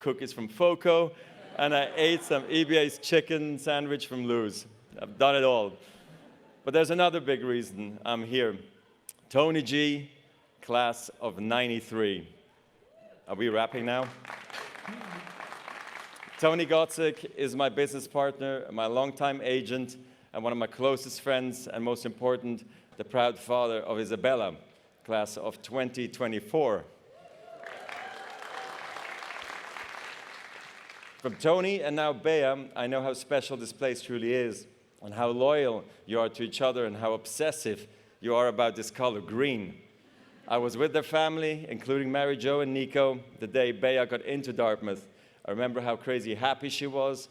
cookies from Foco, and I ate some EBA's chicken sandwich from Lou's. I've done it all. But there's another big reason I'm here. Tony G, class of '93. Are we wrapping now? Tony Gotzik is my business partner, my longtime agent, and one of my closest friends, and most important, the proud father of Isabella, class of 2024. From Tony and now Bea, I know how special this place truly is, and how loyal you are to each other, and how obsessive you are about this color, green. I was with their family, including Mary Jo and Nico, the day Bea got into Dartmouth. I remember how crazy happy she was.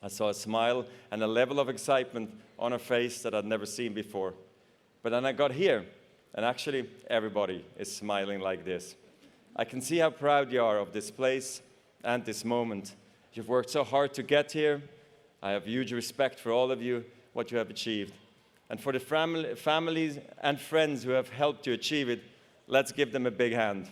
I saw a smile and a level of excitement on her face that I'd never seen before. But then I got here, and actually everybody is smiling like this. I can see how proud you are of this place and this moment. You've worked so hard to get here. I have huge respect for all of you, what you have achieved. And for the families and friends who have helped you achieve it, let's give them a big hand.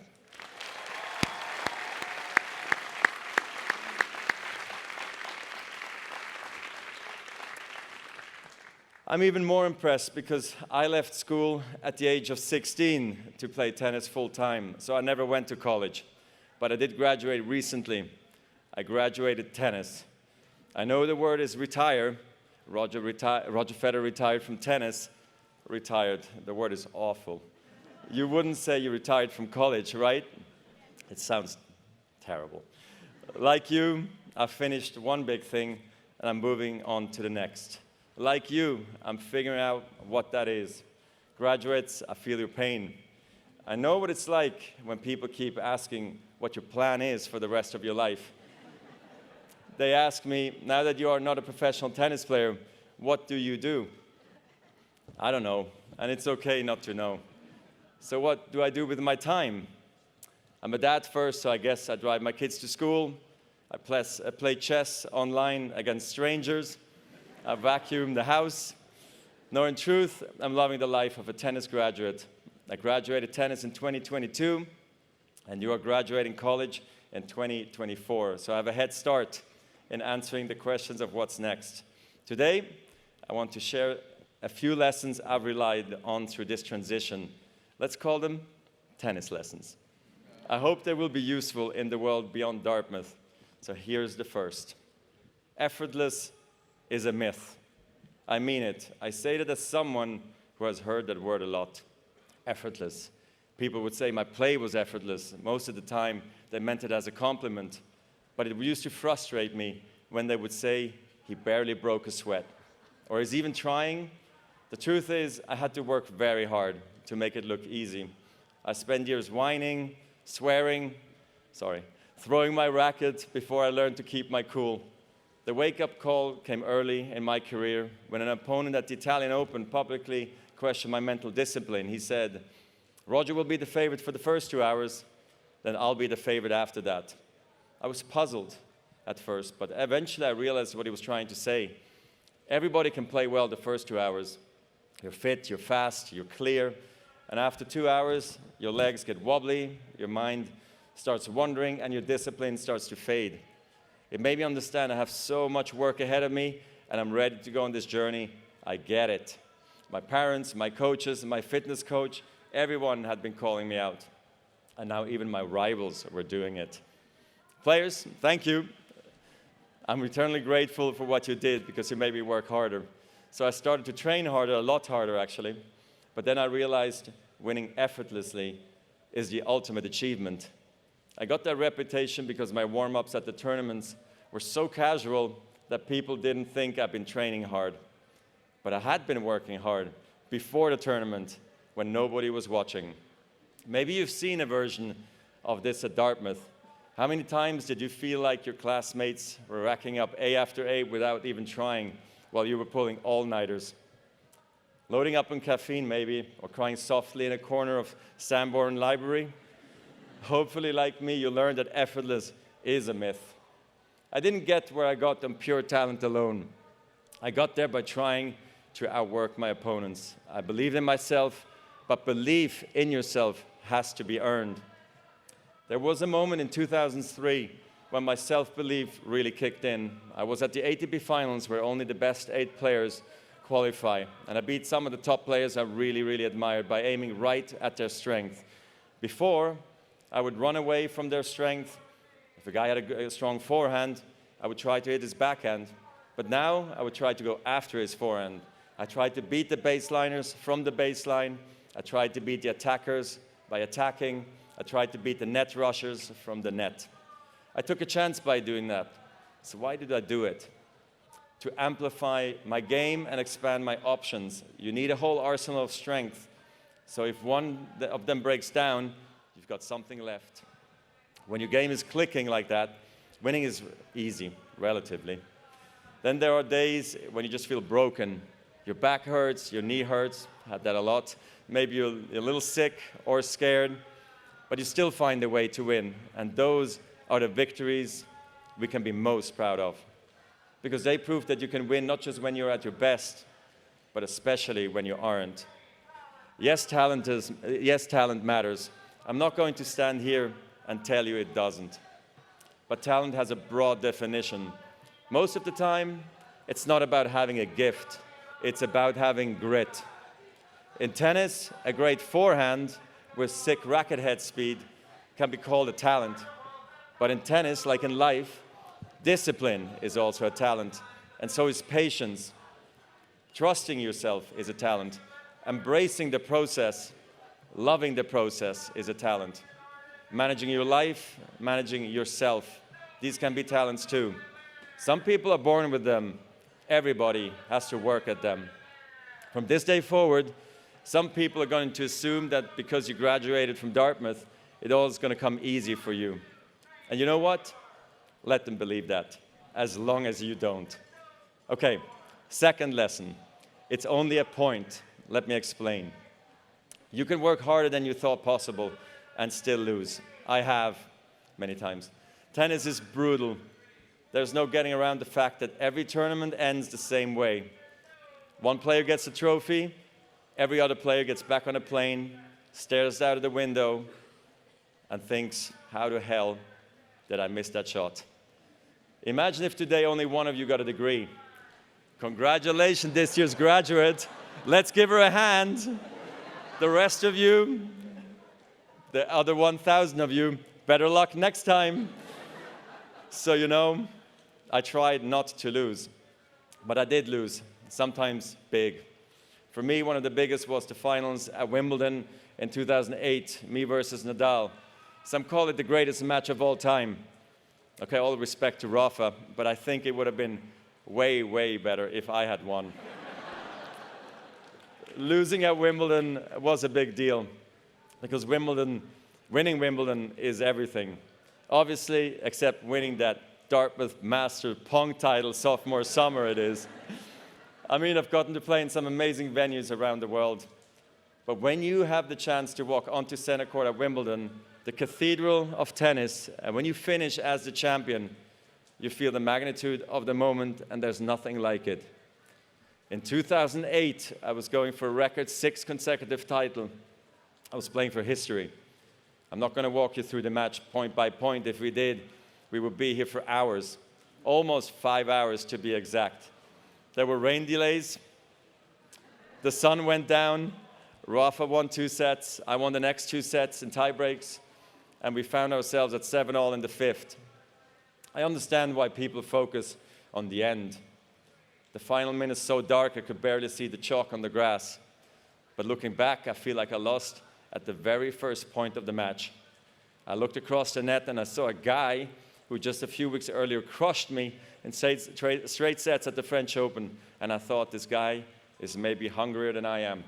I'm even more impressed because I left school at the age of 16 to play tennis full-time, so I never went to college. But I did graduate recently. I graduated tennis. I know the word is retire. Roger Federer retired from tennis. Retired, the word is awful. You wouldn't say you retired from college, right? It sounds terrible. Like you, I finished one big thing, and I'm moving on to the next. Like you, I'm figuring out what that is. Graduates, I feel your pain. I know what it's like when people keep asking what your plan is for the rest of your life. They ask me, now that you are not a professional tennis player, what do you do? I don't know, and it's okay not to know. So what do I do with my time? I'm a dad first, so I guess I drive my kids to school. I play chess online against strangers. I vacuum the house. No, in truth, I'm loving the life of a tennis graduate. I graduated tennis in 2022, and you are graduating college in 2024. So I have a head start in answering the questions of what's next. Today, I want to share a few lessons I've relied on through this transition. Let's call them tennis lessons. I hope they will be useful in the world beyond Dartmouth. So here's the first. Effortless is a myth. I mean it. I say that as someone who has heard that word a lot. Effortless. People would say my play was effortless. Most of the time, they meant it as a compliment. But it used to frustrate me when they would say he barely broke a sweat. Or he's even trying. The truth is, I had to work very hard to make it look easy. I spent years whining, swearing, throwing my racket before I learned to keep my cool. The wake-up call came early in my career when an opponent at the Italian Open publicly questioned my mental discipline. He said, Roger will be the favorite for the first 2 hours, then I'll be the favorite after that. I was puzzled at first, but eventually I realized what he was trying to say. Everybody can play well the first 2 hours. You're fit, you're fast, you're clear, and after 2 hours, your legs get wobbly, your mind starts wandering, and your discipline starts to fade. It made me understand I have so much work ahead of me, and I'm ready to go on this journey. I get it. My parents, my coaches, my fitness coach, everyone had been calling me out. And now even my rivals were doing it. Players, thank you. I'm eternally grateful for what you did because you made me work harder. So I started to train harder, a lot harder actually. But then I realized winning effortlessly is the ultimate achievement. I got that reputation because my warm-ups at the tournaments were so casual that people didn't think I'd been training hard. But I had been working hard before the tournament when nobody was watching. Maybe you've seen a version of this at Dartmouth. How many times did you feel like your classmates were racking up A after A without even trying while you were pulling all-nighters? Loading up on caffeine maybe, or crying softly in a corner of Sanborn Library? Hopefully, like me, you learned that effortless is a myth. I didn't get where I got on pure talent alone. I got there by trying to outwork my opponents. I believed in myself, but belief in yourself has to be earned. There was a moment in 2003 when my self-belief really kicked in. I was at the ATP finals where only the best 8 players qualify. And I beat some of the top players I really, really admired by aiming right at their strength. Before, I would run away from their strength. If a guy had a strong forehand, I would try to hit his backhand. But now, I would try to go after his forehand. I tried to beat the baseliners from the baseline. I tried to beat the attackers by attacking. I tried to beat the net rushers from the net. I took a chance by doing that. So why did I do it? To amplify my game and expand my options. You need a whole arsenal of strength. So if one of them breaks down, you've got something left. When your game is clicking like that, winning is easy, relatively. Then there are days when you just feel broken. Your back hurts, your knee hurts, had that a lot. Maybe you're a little sick or scared, but you still find a way to win. And those are the victories we can be most proud of. Because they prove that you can win not just when you're at your best, but especially when you aren't. Yes, talent matters. I'm not going to stand here and tell you it doesn't. But talent has a broad definition. Most of the time, it's not about having a gift. It's about having grit. In tennis, a great forehand with sick racket head speed can be called a talent. But in tennis, like in life, discipline is also a talent, and so is patience. Trusting yourself is a talent. Embracing the process, loving the process is a talent. Managing your life, managing yourself, these can be talents too. Some people are born with them. Everybody has to work at them. From this day forward, some people are going to assume that because you graduated from Dartmouth, it all is going to come easy for you. And you know what? Let them believe that, as long as you don't. Okay, second lesson. It's only a point. Let me explain. You can work harder than you thought possible and still lose. I have, many times. Tennis is brutal. There's no getting around the fact that every tournament ends the same way. One player gets a trophy, every other player gets back on a plane, stares out of the window, and thinks, how the hell did I miss that shot? Imagine if today only one of you got a degree. Congratulations, this year's graduate. Let's give her a hand. The rest of you, the other 1,000 of you, better luck next time. So, you know, I tried not to lose, but I did lose, sometimes big. For me, one of the biggest was the finals at Wimbledon in 2008, me versus Nadal. Some call it the greatest match of all time. Okay, all respect to Rafa, but I think it would have been way, way better if I had won. Losing at Wimbledon was a big deal, because winning Wimbledon is everything. Obviously, except winning that Dartmouth Master Pong title sophomore summer it is. I mean, I've gotten to play in some amazing venues around the world. But when you have the chance to walk onto center court at Wimbledon, the cathedral of tennis, and when you finish as the champion, you feel the magnitude of the moment, and there's nothing like it. In 2008, I was going for a record 6 consecutive title. I was playing for history. I'm not going to walk you through the match point by point. If we did, we would be here for hours, almost 5 hours to be exact. There were rain delays. The sun went down. Rafa won 2 sets. I won the next 2 sets in tie breaks. And we found ourselves at 7-all in the 5th. I understand why people focus on the end. The final minute is so dark I could barely see the chalk on the grass. But looking back, I feel like I lost at the very first point of the match. I looked across the net and I saw a guy who just a few weeks earlier crushed me in straight sets at the French Open. And I thought, this guy is maybe hungrier than I am.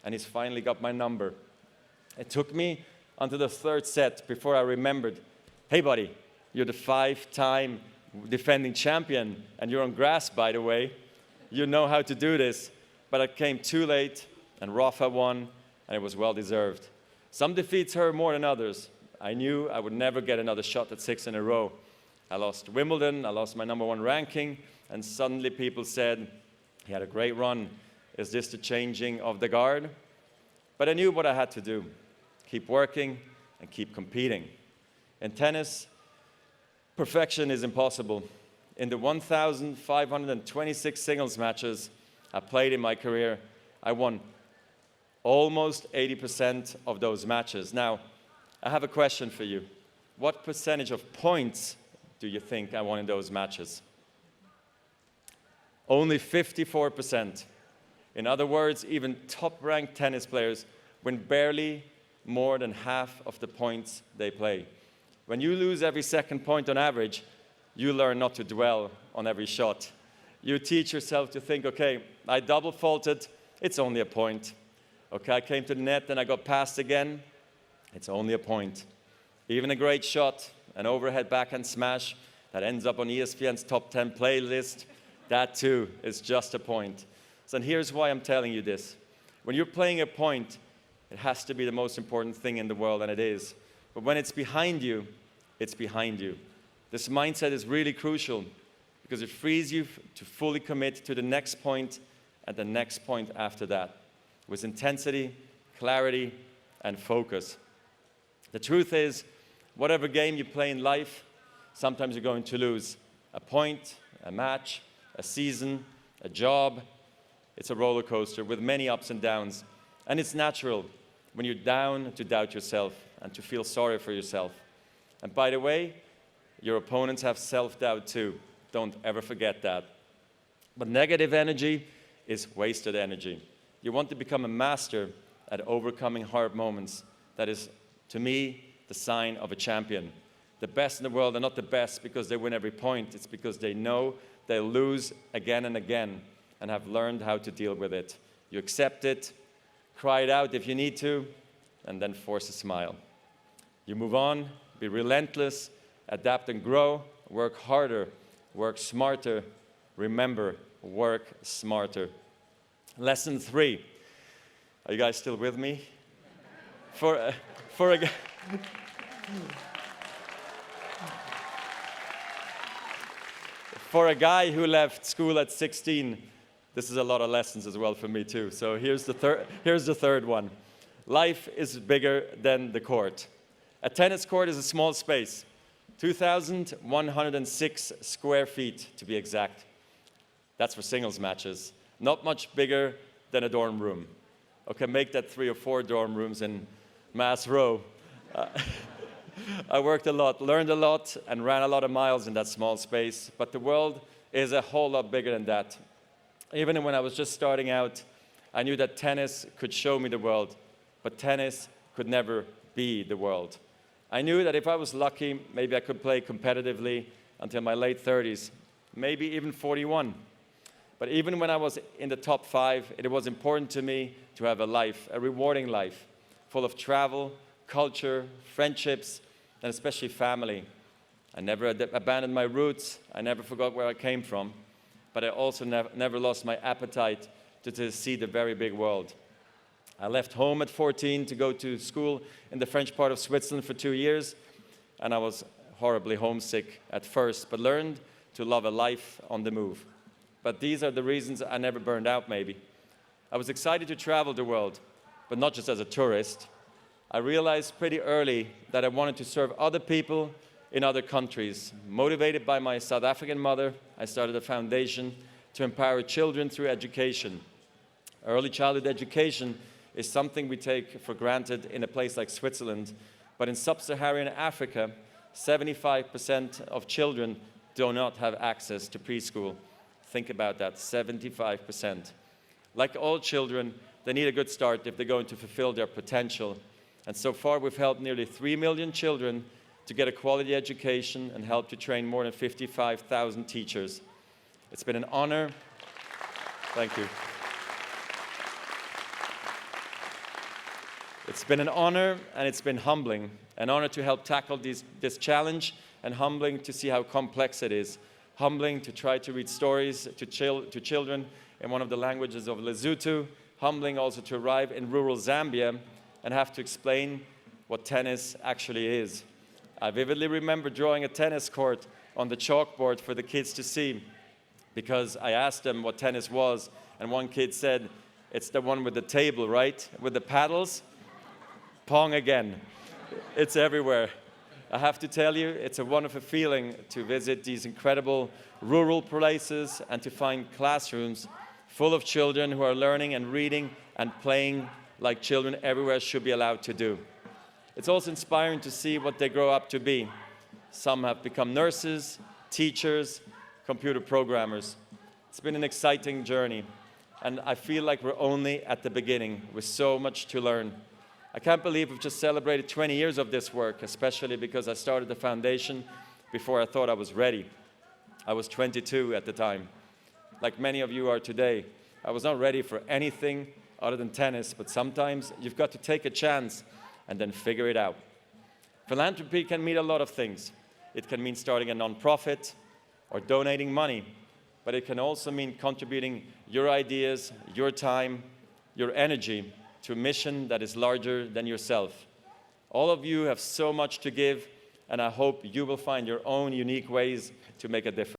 And he's finally got my number. It took me until the 3rd set before I remembered, hey buddy, you're the 5-time defending champion, and you're on grass, by the way. You know how to do this. But I came too late, and Rafa won, and it was well-deserved. Some defeats hurt more than others. I knew I would never get another shot at 6 in a row. I lost Wimbledon, I lost my #1 ranking, and suddenly people said, he had a great run. Is this the changing of the guard? But I knew what I had to do. Keep working and keep competing. In tennis, Perfection is impossible. In the 1,526 singles matches I played in my career, I won almost 80% of those matches. Now, I have a question for you. What percentage of points do you think I won in those matches? Only 54%. In other words, even top-ranked tennis players win barely more than half of the points they play. When you lose every second point on average, you learn not to dwell on every shot. You teach yourself to think, okay, I double faulted, it's only a point. Okay, I came to the net and I got passed again, it's only a point. Even a great shot, an overhead backhand smash that ends up on ESPN's top 10 playlist, that too is just a point. So here's why I'm telling you this. When you're playing a point, it has to be the most important thing in the world, and it is. But when it's behind you, it's behind you. This mindset is really crucial because it frees you to fully commit to the next point and the next point after that with intensity, clarity, and focus. The truth is, whatever game you play in life, sometimes you're going to lose. A point, a match, a season, a job. It's a roller coaster with many ups and downs. And it's natural when you're down to doubt yourself and to feel sorry for yourself. And by the way, your opponents have self-doubt too. Don't ever forget that. But negative energy is wasted energy. You want to become a master at overcoming hard moments. That is, to me, the sign of a champion. The best in the world are not the best because they win every point. It's because they know they'll lose again and again and have learned how to deal with it. You accept it, cry it out if you need to, and then force a smile. You move on, be relentless, adapt and grow, work harder, work smarter. Remember, work smarter. Lesson 3. Are you guys still with me? For a guy who left school at 16, this is a lot of lessons as well for me too. So here's the third one. Life is bigger than the court. A tennis court is a small space, 2,106 square feet to be exact. That's for singles matches. Not much bigger than a dorm room. Okay, make that 3 or 4 dorm rooms in Mass Row. I worked a lot, learned a lot, and ran a lot of miles in that small space. But the world is a whole lot bigger than that. Even when I was just starting out, I knew that tennis could show me the world, but tennis could never be the world. I knew that if I was lucky, maybe I could play competitively until my late 30s, maybe even 41. But even when I was in the top 5, it was important to me to have a life, a rewarding life, full of travel, culture, friendships, and especially family. I never abandoned my roots. I never forgot where I came from. But I also never lost my appetite to see the very big world. I left home at 14 to go to school in the French part of Switzerland for 2 years, and I was horribly homesick at first, but learned to love a life on the move. But these are the reasons I never burned out, maybe. I was excited to travel the world, but not just as a tourist. I realized pretty early that I wanted to serve other people in other countries. Motivated by my South African mother, I started a foundation to empower children through education. Early childhood education is something we take for granted in a place like Switzerland, but in sub-Saharan Africa, 75% of children do not have access to preschool. Think about that, 75%. Like all children, they need a good start if they're going to fulfill their potential. And so far, we've helped nearly 3 million children to get a quality education and helped to train more than 55,000 teachers. It's been an honor. Thank you. It's been an honor and it's been humbling. An honor to help tackle this challenge and humbling to see how complex it is. Humbling to try to read stories to children in one of the languages of Lesotho. Humbling also to arrive in rural Zambia and have to explain what tennis actually is. I vividly remember drawing a tennis court on the chalkboard for the kids to see because I asked them what tennis was, and one kid said, "It's the one with the table, right? With the paddles?" Pong again. It's everywhere. I have to tell you, it's a wonderful feeling to visit these incredible rural places and to find classrooms full of children who are learning and reading and playing like children everywhere should be allowed to do. It's also inspiring to see what they grow up to be. Some have become nurses, teachers, computer programmers. It's been an exciting journey, and I feel like we're only at the beginning with so much to learn. I can't believe we've just celebrated 20 years of this work, especially because I started the foundation before I thought I was ready. I was 22 at the time, like many of you are today. I was not ready for anything other than tennis, but sometimes you've got to take a chance and then figure it out. Philanthropy can mean a lot of things. It can mean starting a non-profit or donating money, but it can also mean contributing your ideas, your time, your energy to a mission that is larger than yourself. All of you have so much to give, and I hope you will find your own unique ways to make a difference.